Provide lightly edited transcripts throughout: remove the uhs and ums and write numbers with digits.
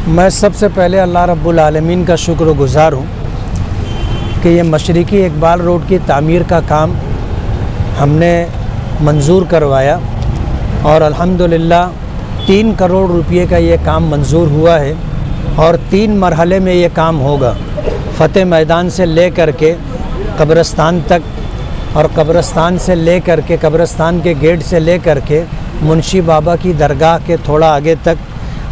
میں سب سے پہلے اللہ رب العالمین کا شکر گزار ہوں کہ یہ مشرقی اقبال روڈ کی تعمیر کا کام ہم نے منظور کروایا اور الحمدللہ 3 کروڑ روپے کا یہ کام منظور ہوا ہے اور 3 مرحلے میں یہ کام ہوگا، فتح میدان سے لے کر کے قبرستان تک اور قبرستان سے لے کر کے قبرستان کے گیٹ سے لے کر کے منشی بابا کی درگاہ کے تھوڑا آگے تک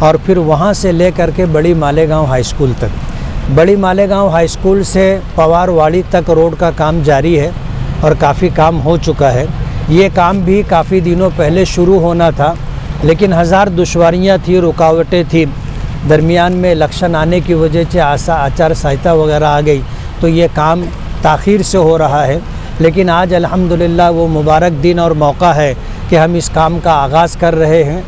اور پھر وہاں سے لے کر کے بڑی مالیگاؤں ہائی اسکول تک۔ بڑی مالیگاؤں ہائی اسکول سے پوار واڑی تک روڈ کا کام جاری ہے اور کافی کام ہو چکا ہے۔ یہ کام بھی کافی دنوں پہلے شروع ہونا تھا لیکن ہزار دشواریاں تھیں، رکاوٹیں تھیں، درمیان میں الیکشن آنے کی وجہ سے آچار سنہتا وغیرہ آ گئی تو یہ کام تاخیر سے ہو رہا ہے، لیکن آج الحمدللہ وہ مبارک دن اور موقع ہے کہ ہم اس کام کا آغاز کر رہے ہیں۔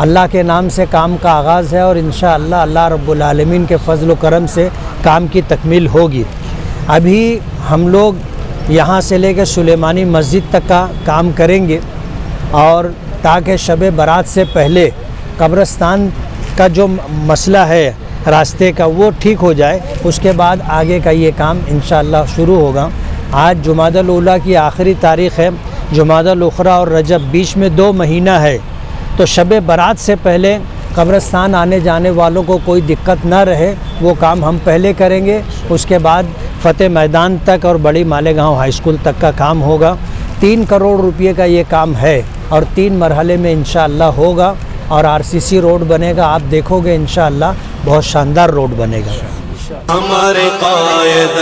اللہ کے نام سے کام کا آغاز ہے اور انشاءاللہ اللہ رب العالمین کے فضل و کرم سے کام کی تکمیل ہوگی۔ ابھی ہم لوگ یہاں سے لے کے سلیمانی مسجد تک کا کام کریں گے اور تاکہ شب برات سے پہلے قبرستان کا جو مسئلہ ہے راستے کا وہ ٹھیک ہو جائے، اس کے بعد آگے کا یہ کام انشاءاللہ شروع ہوگا۔ آج جمادی الاولیٰ کی آخری تاریخ ہے، جمادی الاخری اور رجب بیچ میں 2 مہینہ ہے، تو شب برات سے پہلے قبرستان آنے جانے والوں کو کوئی دقت نہ رہے وہ کام ہم پہلے کریں گے، اس کے بعد فتح میدان تک اور بڑی مالیگاؤں ہائی اسکول تک کا کام ہوگا۔ 3 کروڑ روپے کا یہ کام ہے اور 3 مرحلے میں انشاءاللہ ہوگا اور RCC روڈ بنے گا، آپ دیکھو گے انشاءاللہ بہت شاندار روڈ بنے گا۔ ہمارے قائد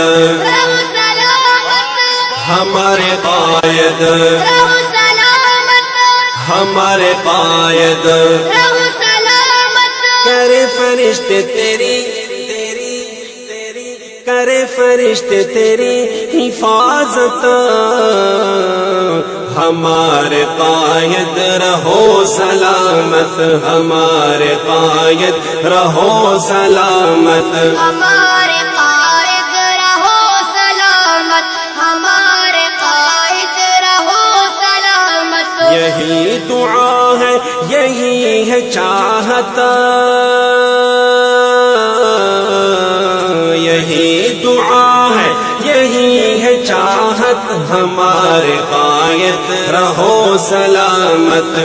ہمارے قائد ہمارے قائد کرے فرشتے تیری کرے فرشتے تیری حفاظت، ہمارے قائد رہو سلامت، ہمارے قائد رہو سلامت، ہمارے قائد رہو سلامت، ہمارے قائد رہو سلامت۔ یہی دعا ہے، یہی ہے چاہت، یہی دعا ہے، یہی ہے چاہت، ہمارے قائد رہو سلامت۔